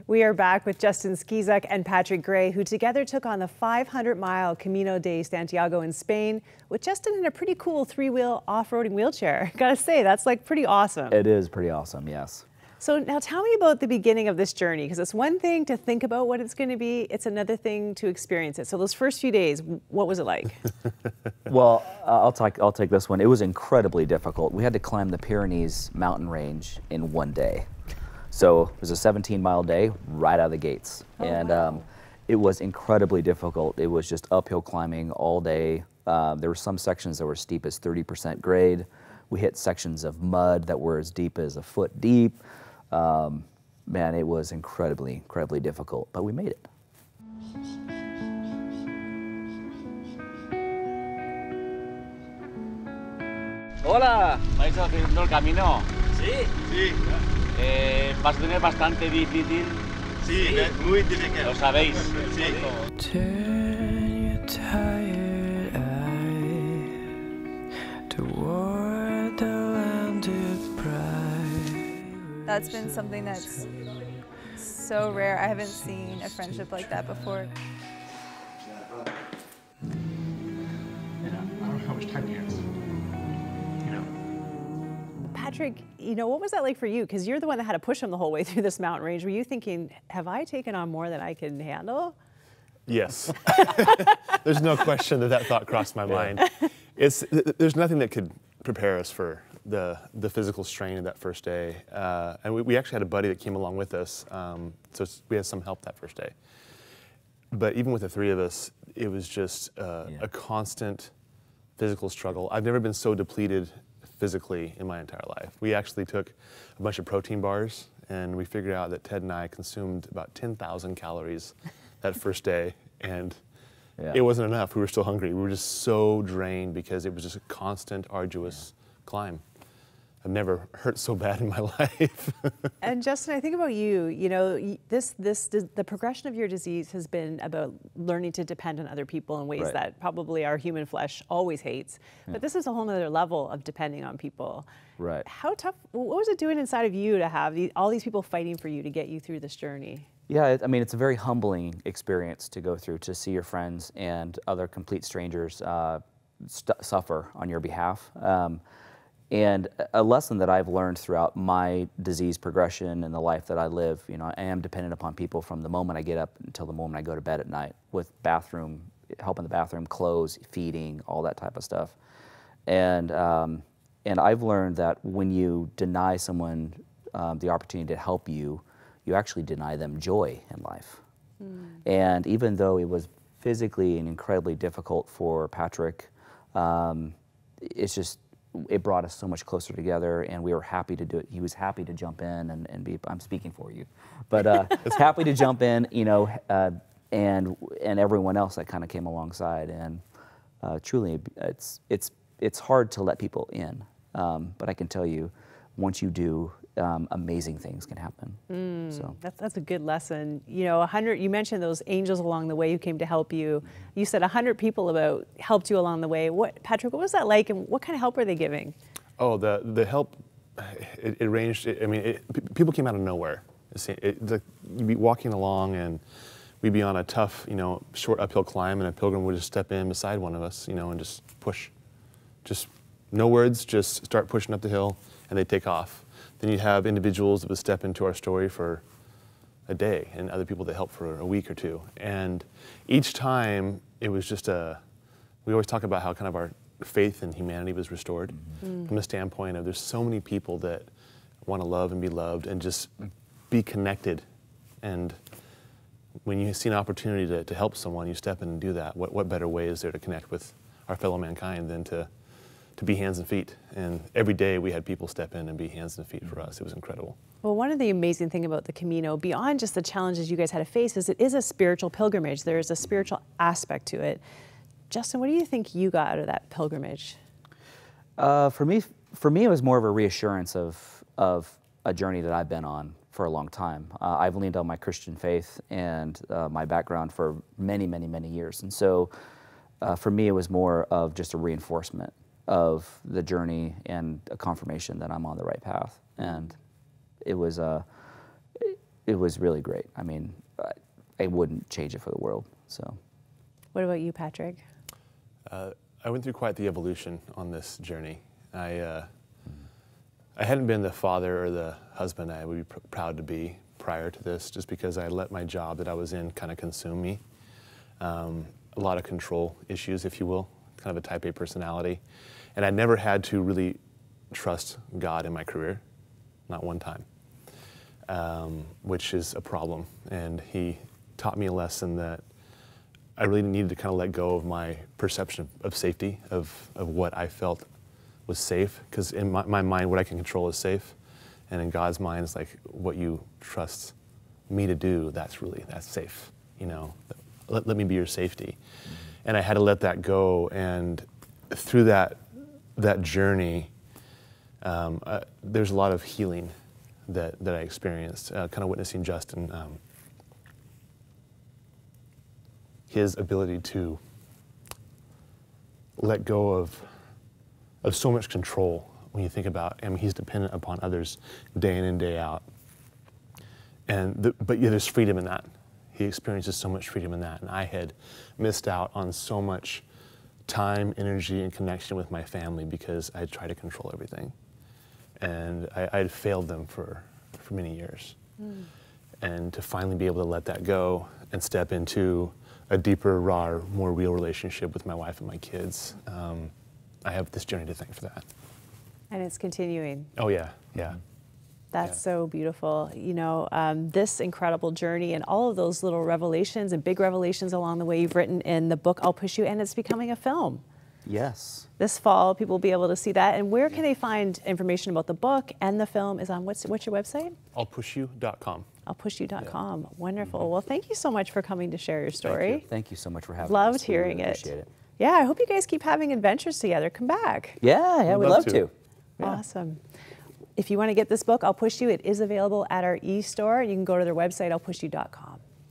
We are back with Justin SKEESUCK and Patrick Gray, who together took on the 500-mile Camino de Santiago in Spain, with Justin in a pretty cool three-wheel off-roading wheelchair. Gotta say, that's like pretty awesome. It is pretty awesome, yes. So now tell me about the beginning of this journey, because it's one thing to think about what it's going to be, it's another thing to experience it. So those first few days, what was it like? Well, I'll take this one. It was incredibly difficult. We had to climb the Pyrenees mountain range in one day. So it was a 17-mile day right out of the gates. Oh, and wow. It was incredibly difficult. It was just uphill climbing all day. There were some sections that were steep as 30% grade. We hit sections of mud that were as deep as a foot deep. Man, it was incredibly difficult, but we made it. Hola, ¿vais haciendo el camino? Sí, sí. ¿Vas a tener bastante difícil? Sí, muy difícil. Lo sabéis. Sí. Turn your tired eyes toward the land of pride. That's been something that's so rare. I haven't seen a friendship like that before. I don't know how much time he has. Patrick, what was that like for you? Because you're the one that had to push him the whole way through this mountain range. Were you thinking, have I taken on more than I can handle? Yes. There's no question that thought crossed my mind. There's nothing that could prepare us for the physical strain of that first day. And we actually had a buddy that came along with us, so we had some help that first day. But even with the three of us, it was just a constant physical struggle. I've never been so depleted physically in my entire life. We actually took a bunch of protein bars, and we figured out that Ted and I consumed about 10,000 calories that first day, and it wasn't enough. We were still hungry. We were just so drained because it was just a constant, arduous climb. I've never hurt so bad in my life. And Justin, I think about you, the progression of your disease has been about learning to depend on other people in ways that probably our human flesh always hates. But this is a whole other level of depending on people. Right. How tough, what was it doing inside of you to have all these people fighting for you to get you through this journey? Yeah, I mean, it's a very humbling experience to go through, to see your friends and other complete strangers suffer on your behalf. And a lesson that I've learned throughout my disease progression and the life that I live, I am dependent upon people from the moment I get up until the moment I go to bed at night, with help in the bathroom, clothes, feeding, all that type of stuff. And I've learned that when you deny someone the opportunity to help you, you actually deny them joy in life. And even though it was physically and incredibly difficult for Patrick, it brought us so much closer together, and we were happy to do it. He was happy to jump in and be, I'm speaking for you, but happy to jump in, and everyone else that kind of came alongside. And truly, it's hard to let people in, but I can tell you, once you do, amazing things can happen. So that's a good lesson. 100. You mentioned those angels along the way who came to help you. You said 100 people helped you along the way. Patrick, what was that like, and what kind of help were they giving? Oh, the help, it ranged. People came out of nowhere. You'd be walking along, and we'd be on a tough, short uphill climb, and a pilgrim would just step in beside one of us, and just push. Just no words, just start pushing up the hill, and they'd take off. Then you have individuals that would step into our story for a day, and other people that help for a week or two. And each time it was just we always talk about how kind of our faith in humanity was restored from the standpoint of there's so many people that want to love and be loved and just be connected. And when you see an opportunity to help someone, you step in and do that. What better way is there to connect with our fellow mankind than to be hands and feet? And every day we had people step in and be hands and feet for us. It was incredible. Well, one of the amazing things about the Camino, beyond just the challenges you guys had to face, is it is a spiritual pilgrimage. There is a spiritual aspect to it. Justin, what do you think you got out of that pilgrimage? For me, it was more of a reassurance of a journey that I've been on for a long time. I've leaned on my Christian faith and my background for many, many, many years. And so for me, it was more of just a reinforcement of the journey and a confirmation that I'm on the right path. And it was it was really great. I mean, I wouldn't change it for the world. So, What about you, Patrick? I went through quite the evolution on this journey. I hadn't been the father or the husband I would be proud to be prior to this, just because I let my job that I was in kind of consume me. A lot of control issues, if you will, kind of a type A personality. And I never had to really trust God in my career, not one time, which is a problem. And he taught me a lesson that I really needed to kind of let go of my perception of safety, of what I felt was safe, because in my mind, what I can control is safe. And in God's mind, it's like what you trust me to do, that's safe, you know. Let me be your safety. And I had to let that go. And through that journey, there's a lot of healing that I experienced, kind of witnessing Justin, his ability to let go of so much control. When you think about, I mean, he's dependent upon others day in and day out. But yeah, there's freedom in that. He experiences so much freedom in that. And I had missed out on so much time, energy, and connection with my family because I had tried to control everything. And I had failed them for many years. And to finally be able to let that go and step into a deeper, raw, more real relationship with my wife and my kids, I have this journey to thank for that. And it's continuing. Oh yeah, yeah. That's so beautiful. You know, this incredible journey and all of those little revelations and big revelations along the way you've written in the book, I'll Push You, and it's becoming a film. yes. This fall, people will be able to see that. And where can they find information about the book and the film is on, what's your website? I'llpushyou.com. I'llpushyou.com. Yeah. Wonderful. Well, thank you so much for coming to share your story. Thank you so much for having us. Loved We really hearing it. Appreciate it. Yeah, I hope you guys keep having adventures together. Come back. Yeah, we'd love to. Yeah. Awesome. If you want to get this book, I'll Push You, it is available at our e-store. You can go to their website, I'llpushyou.com.